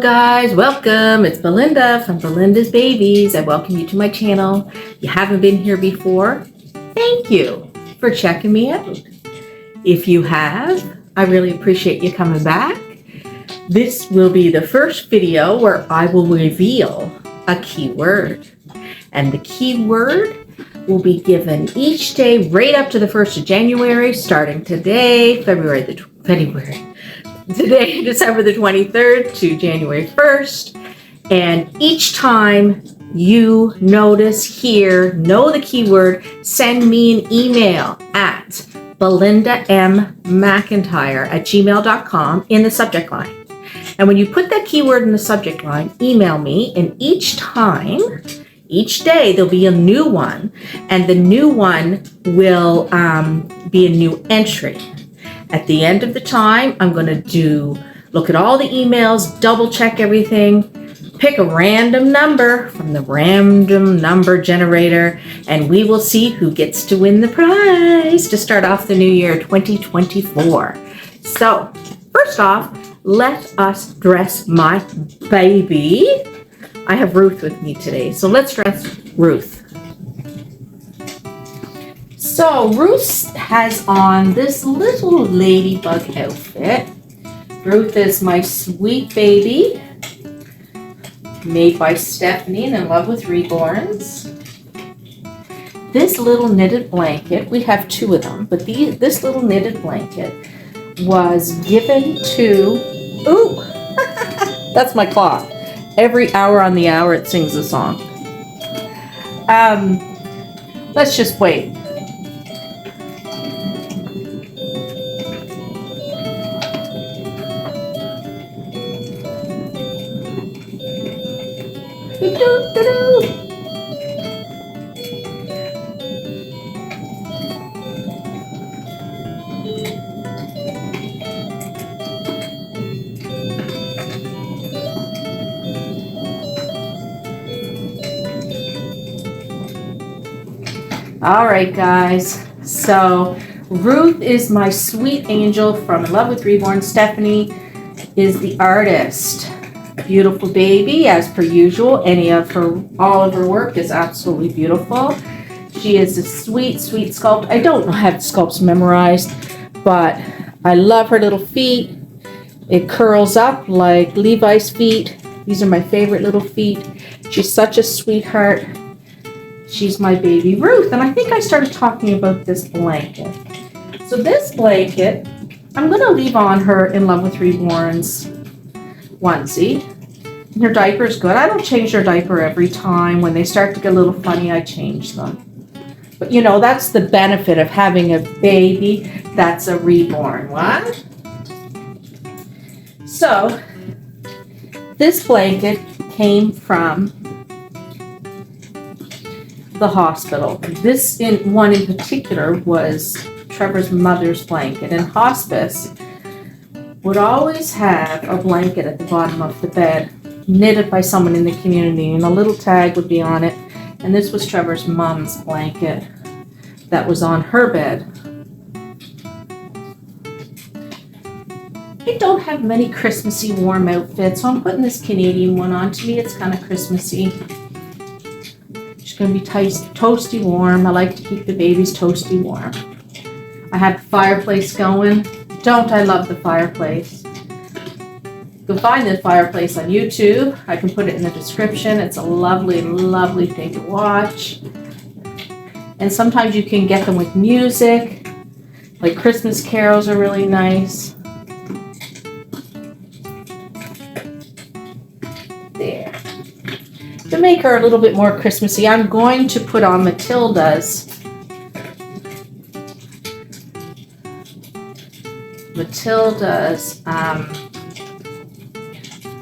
guys, welcome. It's Belinda from Belinda's Babies. I welcome you to my channel. If you haven't been here before, thank you for checking me out. If you have, I really appreciate you coming back. This will be the first video where I will reveal a keyword. And the keyword will be given each day right up to the 1st of January, starting today, Today, December the 23rd to January 1st. And each time you notice, hear, know the keyword, send me an email at belindamcintyre@gmail.com in the subject line. And when you put that keyword in the subject line, email me, and each day there'll be a new one, and the new one will be a new entry. At the end of the time, I'm going to look at all the emails, double check everything, pick a random number from the random number generator, and we will see who gets to win the prize to start off the new year 2024. So, first off, let us dress my baby. I have Ruth with me today, so let's dress Ruth. So Ruth has on this little ladybug outfit. Ruth is my sweet baby, made by Stephanie and In Love with Reborns. This little knitted blanket, we have two of them, but this little knitted blanket was given to, ooh, that's my clock. Every hour on the hour it sings a song. Let's just wait. All right, guys. So Ruth is my sweet angel from In Love with Reborn. Stephanie is the artist. Beautiful baby, as per usual. All of her work is absolutely beautiful. She is a sweet, sweet sculpt. I don't have the sculpts memorized, but I love her little feet. It curls up like Levi's feet. These are my favorite little feet. She's such a sweetheart. She's my baby Ruth. And I think I started talking about this blanket. So this blanket, I'm going to leave on her In Love with Reborn's onesie. And her diaper's good. I don't change their diaper every time. When they start to get a little funny, I change them. But you know, that's the benefit of having a baby that's a reborn one. So this blanket came from the hospital. This one in particular was Trevor's mother's blanket. And hospice would always have a blanket at the bottom of the bed, knitted by someone in the community, and a little tag would be on it. And this was Trevor's mom's blanket that was on her bed. I don't have many Christmassy warm outfits, so I'm putting this Canadian one on. To me, it's kind of Christmassy. It's going to be toasty warm. I like to keep the babies toasty warm. I have the fireplace going. Don't I love the fireplace? You can find the fireplace on YouTube. I can put it in the description. It's a lovely, lovely thing to watch. And sometimes you can get them with music. Like Christmas carols are really nice. There. To make her a little bit more Christmassy, I'm going to put on Matilda's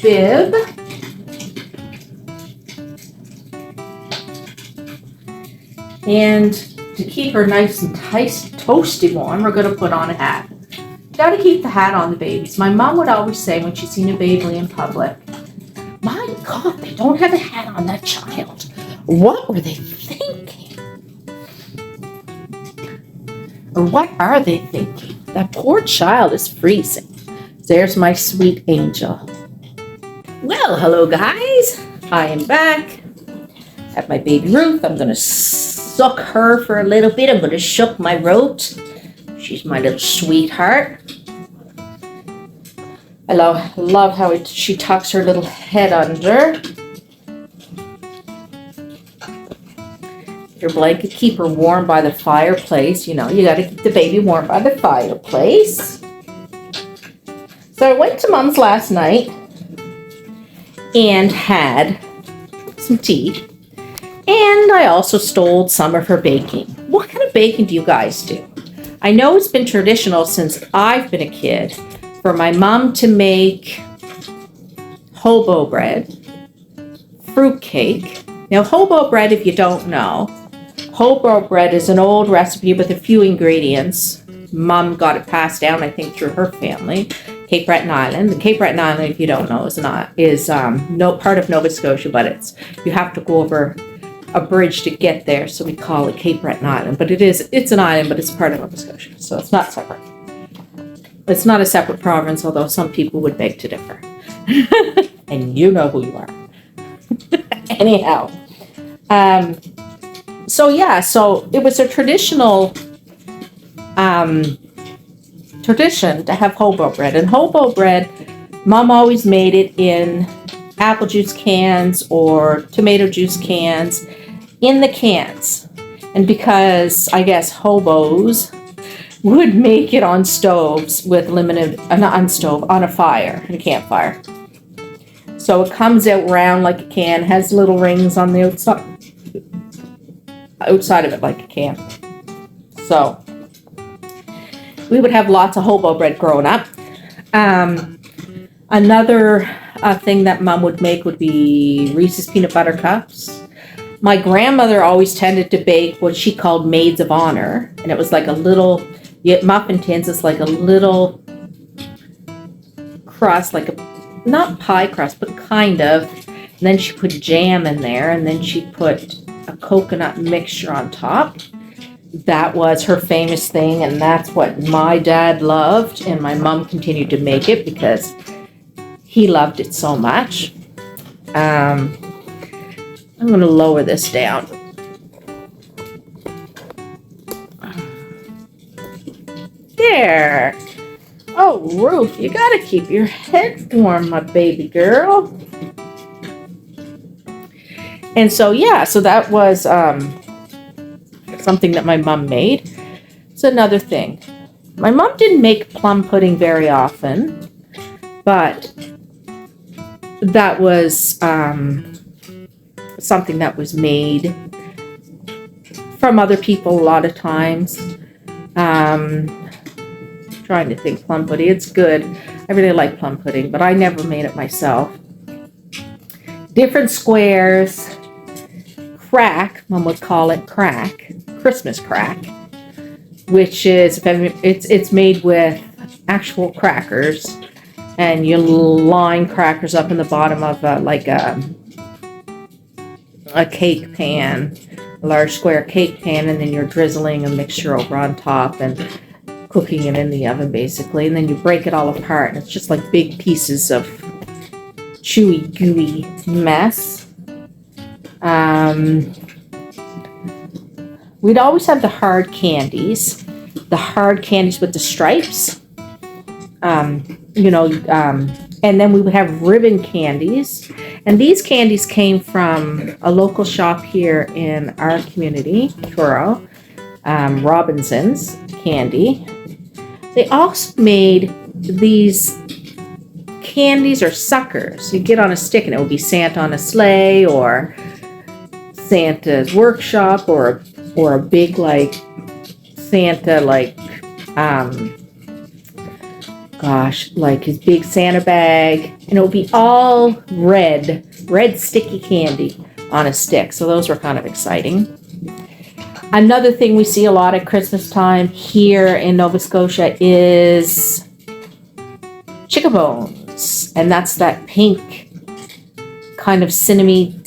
bib. And to keep her nice and toasty warm, we're going to put on a hat. Got to keep the hat on the babies. My mom would always say when she's seen a baby in public, "My God, they don't have a hat on that child. What were they thinking? Or what are they thinking? That poor child is freezing." There's my sweet angel. Well, hello guys. I am back at my baby Ruth. I'm gonna suck her for a little bit. I'm gonna shook my rote. She's my little sweetheart. I love how she tucks her little head under. Your blanket, keep her warm by the fireplace. You know, you gotta keep the baby warm by the fireplace. So I went to Mom's last night and had some tea. And I also stole some of her baking. What kind of baking do you guys do? I know it's been traditional since I've been a kid for my mom to make hobo bread, fruit cake. Now, hobo bread, if you don't know, hobo bread is an old recipe with a few ingredients. Mom got it passed down, I think, through her family. Cape Breton Island. The Cape Breton Island, if you don't know, is no part of Nova Scotia, but you have to go over a bridge to get there, so we call it Cape Breton Island. But it's an island, but it's part of Nova Scotia, so it's not separate. It's not a separate province, although some people would beg to differ. And you know who you are. Anyhow, so it was a traditional tradition to have hobo bread. And hobo bread, Mom always made it in apple juice cans or tomato juice cans, in the cans. And because I guess hobos would make it on stoves with on a fire, in a campfire. So it comes out round like a can, has little rings on the outside of it like a can. So we would have lots of hobo bread growing up. Another thing that Mom would make would be Reese's peanut butter cups. My grandmother always tended to bake what she called maids of honor, and it was like a little muffin tins. It's like a little crust, like not pie crust, but kind of. And then she put jam in there, and then she put a coconut mixture on top. That was her famous thing, and that's what my dad loved, and my mom continued to make it because he loved it so much. I'm going to lower this down. There. Oh, Ruth, you got to keep your head warm, my baby girl. And so that was something that my mom made. It's another thing. My mom didn't make plum pudding very often, but that was something that was made from other people a lot of times. Trying to think, plum pudding. It's good. I really like plum pudding, but I never made it myself. Different squares. Crack, Mom would call it crack. Christmas crack, which is it's made with actual crackers, and you line crackers up in the bottom of a cake pan, a large square cake pan, and then you're drizzling a mixture over on top and cooking it in the oven basically, and then you break it all apart, and it's just like big pieces of chewy, gooey mess. We'd always have the hard candies with the stripes, and then we would have ribbon candies, and these candies came from a local shop here in our community, Truro, Robinson's Candy. They also made these candies or suckers you get on a stick, and it would be Santa on a sleigh or Santa's workshop or a big like Santa like his big Santa bag, and it would be all red sticky candy on a stick. So those were kind of exciting. Another thing we see a lot at Christmas time here in Nova Scotia is chicken bones, and that's that pink kind of cinnamon,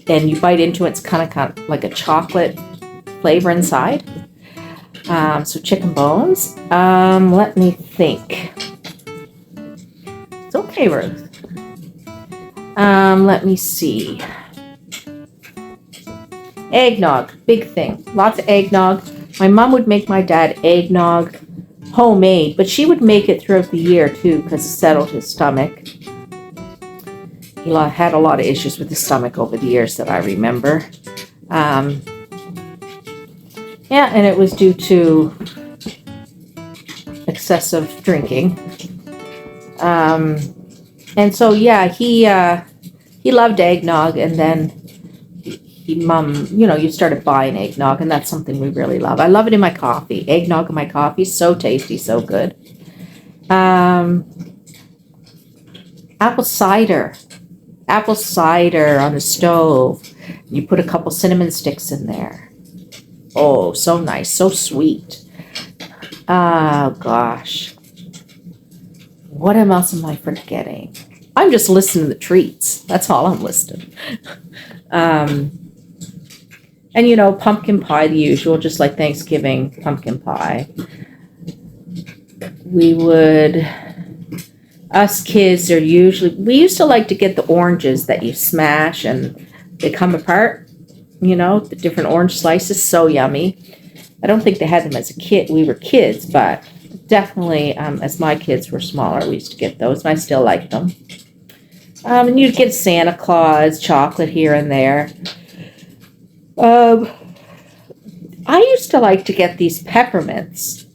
and you bite into it, it's kind of like a chocolate flavor inside. So chicken bones. Let me think. It's okay, Ruth. Let me see. Eggnog, big thing. Lots of eggnog. My mom would make my dad eggnog, homemade, but she would make it throughout the year too because it settled his stomach. He had a lot of issues with his stomach over the years that I remember. Yeah, and it was due to excessive drinking. And so, yeah, he loved eggnog, and then Mom, you started buying eggnog, and that's something we really love. I love it in my coffee. Eggnog in my coffee, so tasty, so good. Apple cider. Apple cider on the stove. You put a couple cinnamon sticks in there. Oh, so nice, so sweet. Oh, gosh. What else am I forgetting? I'm just listing the treats. That's all I'm listing. And, pumpkin pie, the usual, just like Thanksgiving pumpkin pie. Us kids we used to like to get the oranges that you smash and they come apart, the different orange slices, so yummy. I don't think they had them as a kid. We were kids, but definitely as my kids were smaller, we used to get those, and I still like them. And you'd get Santa Claus, chocolate here and there. I used to like to get these peppermints.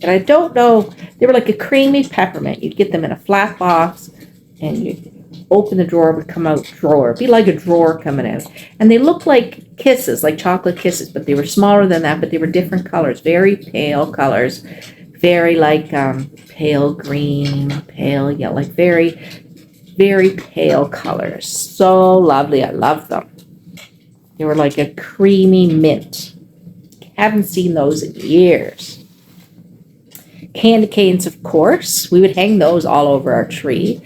And I don't know, they were like a creamy peppermint. You'd get them in a flat box, and you'd open the drawer, it would come out drawer. It'd be like a drawer coming out. And they looked like kisses, like chocolate kisses, but they were smaller than that, but they were different colors, very pale colors, very like pale green, pale yellow, like very, very pale colors. So lovely. I love them. They were like a creamy mint. Haven't seen those in years. Candy canes, of course. We would hang those all over our tree.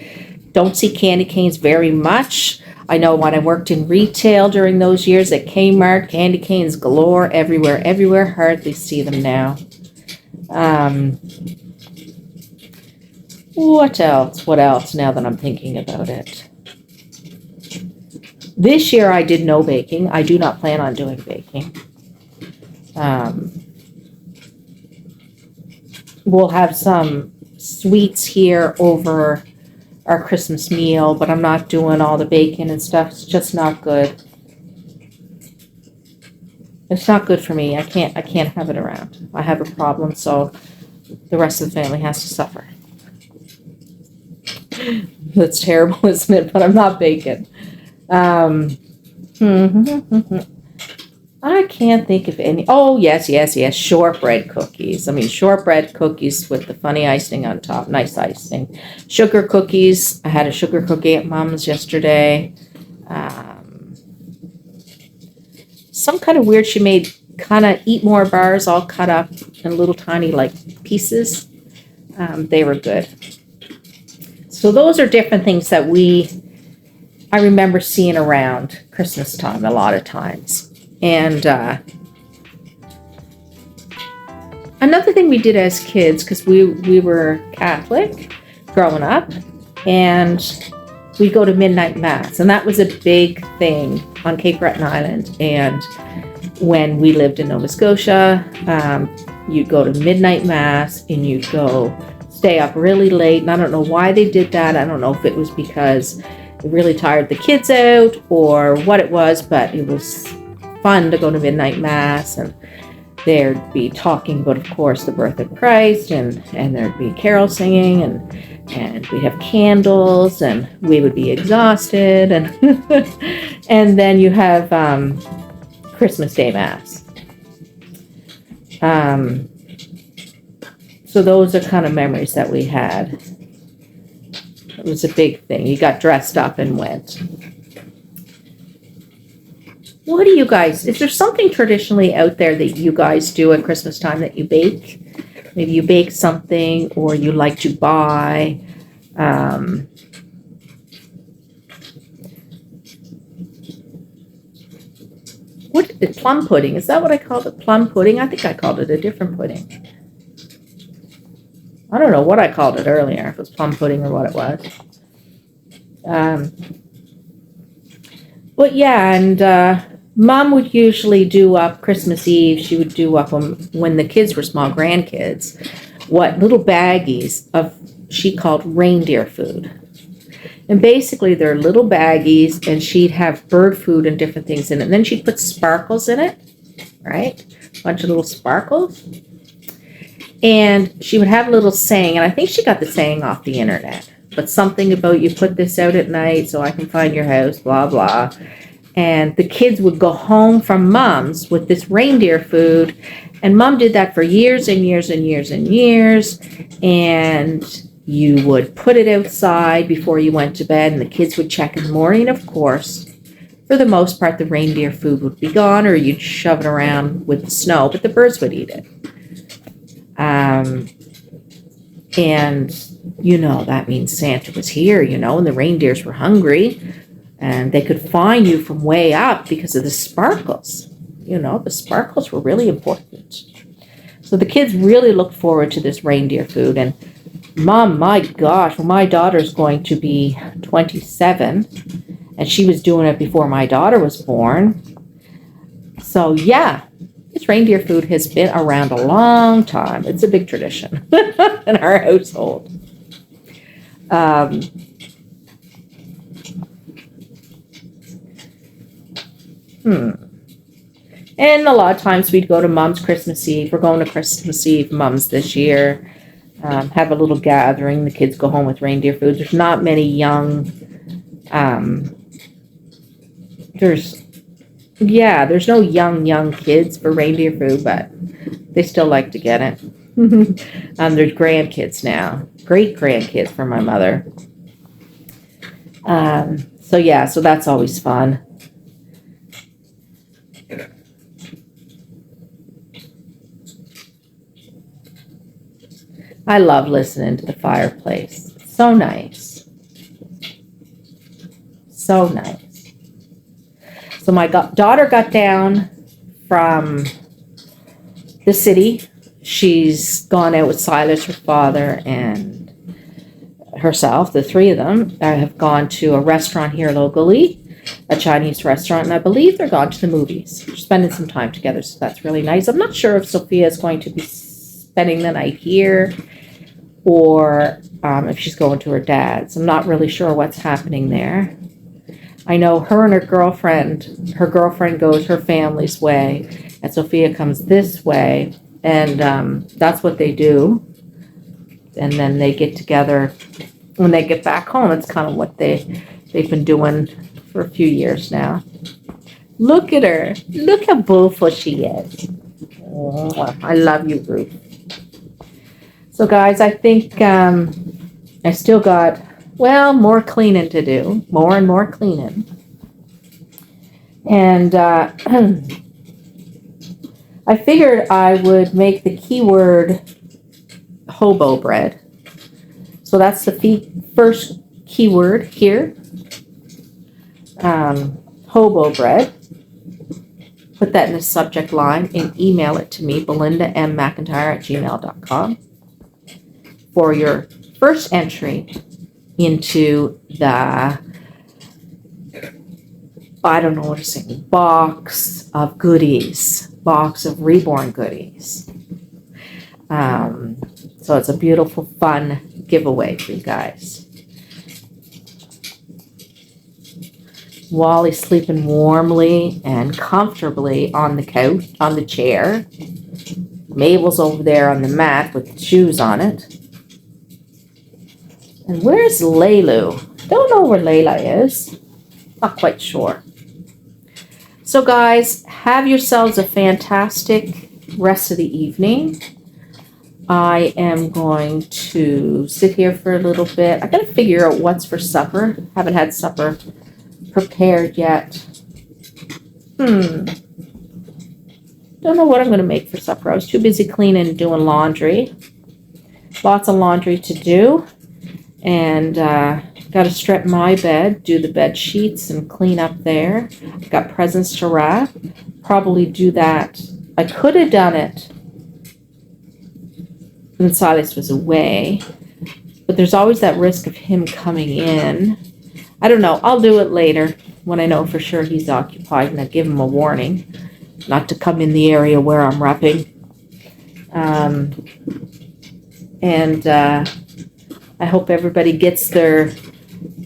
Don't see candy canes very much. I know when I worked in retail during those years at Kmart, candy canes galore, everywhere. Hardly see them now. What else now that I'm thinking about it? This year I did no baking. I do not plan on doing baking. We'll have some sweets here over our Christmas meal, but I'm not doing all the baking and stuff. It's just not good. It's not good for me. I can't have it around. I have a problem, so the rest of the family has to suffer. That's terrible, isn't it? But I'm not baking. I can't think of any. Oh, yes. Shortbread cookies. Shortbread cookies with the funny icing on top. Nice icing. Sugar cookies. I had a sugar cookie at Mom's yesterday. Some kind of weird, she made kind of eat more bars all cut up in little tiny pieces. They were good. So those are different things that I remember seeing around Christmas time a lot of times. And another thing we did as kids, because we were Catholic growing up, and we'd go to midnight mass, and that was a big thing on Cape Breton Island. And when we lived in Nova Scotia, you'd go to midnight mass, and you'd go stay up really late. And I don't know why they did that. I don't know if it was because it really tired the kids out or what it was, but it was fun to go to midnight mass, and there'd be talking about, of course, the birth of Christ, and there'd be carol singing, and we'd have candles, and we would be exhausted, and and then you have Christmas Day mass. So those are kind of memories that we had. It was a big thing. You got dressed up and went. What do you guys, is there something traditionally out there that you guys do at Christmas time that you bake? Maybe you bake something, or you like to buy. What is it, plum pudding? Is that what I called it? Plum pudding? I think I called it a different pudding. I don't know what I called it earlier, if it was plum pudding or what it was. But yeah, and Mom would usually do up Christmas Eve. She would do up when the kids were small, grandkids, what little baggies of she called reindeer food. And basically they're little baggies, and she'd have bird food and different things in it. And then she'd put sparkles in it, right? A bunch of little sparkles. And she would have a little saying, and I think she got the saying off the internet, but something about you put this out at night so I can find your house, blah, blah. And the kids would go home from Mom's with this reindeer food. And Mom did that for years and years and years and years. And you would put it outside before you went to bed, and the kids would check in the morning, of course. For the most part, the reindeer food would be gone, or you'd shove it around with the snow, but the birds would eat it. And, that means Santa was here, and the reindeers were hungry, and they could find you from way up because of the sparkles. The sparkles were really important. So the kids really looked forward to this reindeer food. And Mom, my gosh, well, my daughter's going to be 27, and she was doing it before my daughter was born. So yeah, this reindeer food has been around a long time. It's a big tradition in our household. And a lot of times we'd go to Mom's Christmas Eve. We're going to Christmas Eve, Mom's this year. Have a little gathering. The kids go home with reindeer food. There's not many young, there's no young kids for reindeer food, but they still like to get it. There's grandkids now, great grandkids for my mother. So that's always fun. I love listening to the fireplace. It's so nice. So nice. So my daughter got down from the city. She's gone out with Silas, her father, and herself. The three of them have gone to a restaurant here locally, a Chinese restaurant, and I believe they're gone to the movies. They're spending some time together, so that's really nice. I'm not sure if Sophia is going to be spending the night here or if she's going to her dad's. I'm not really sure what's happening there. I know her and her girlfriend goes her family's way, and Sophia comes this way, and that's what they do. And then they get together when they get back home. It's kind of what they've been doing for a few years now. Look at her. Look how beautiful she is. Oh, I love you, Ruth. So guys, I think I still got, more cleaning to do. More and more cleaning. And I figured I would make the keyword hobo bread. So that's the first keyword here. Hobo bread. Put that in the subject line and email it to me, belindamcIntyre@gmail.com, for your first entry into the, I don't know what to say, box of goodies, box of reborn goodies. So it's a beautiful, fun giveaway for you guys. Wally's sleeping warmly and comfortably on the couch, on the chair. Mabel's over there on the mat with shoes on it. And where's Laylu? Don't know where Layla is. Not quite sure. So guys, have yourselves a fantastic rest of the evening. I am going to sit here for a little bit. I gotta figure out what's for supper. Haven't had supper prepared yet. Don't know what I'm gonna make for supper. I was too busy cleaning and doing laundry. Lots of laundry to do. And gotta strip my bed, do the bed sheets and clean up there. Got presents to wrap. Probably do that. I could have done it when Silas was away, but there's always that risk of him coming in. I don't know. I'll do it later when I know for sure he's occupied, and I give him a warning not to come in the area where I'm repping. And I hope everybody gets their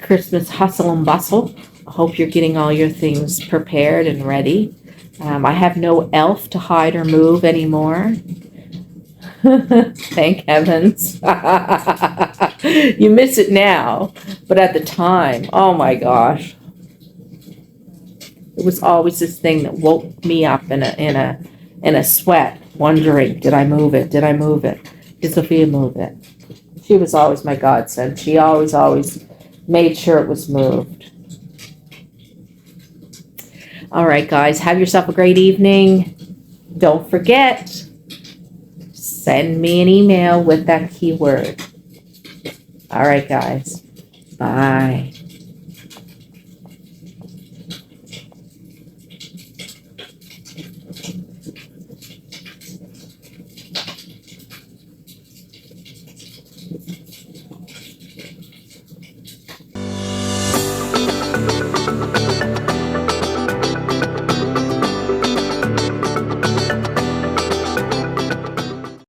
Christmas hustle and bustle. I hope you're getting all your things prepared and ready. I have no elf to hide or move anymore. Thank heavens. You miss it now, but at the time, oh my gosh. It was always this thing that woke me up in a sweat, wondering, did I move it? Did I move it? Did Sophia move it? She was always my godsend. She always made sure it was moved. All right, guys, have yourself a great evening. Don't forget, send me an email with that keyword. All right, guys. Bye.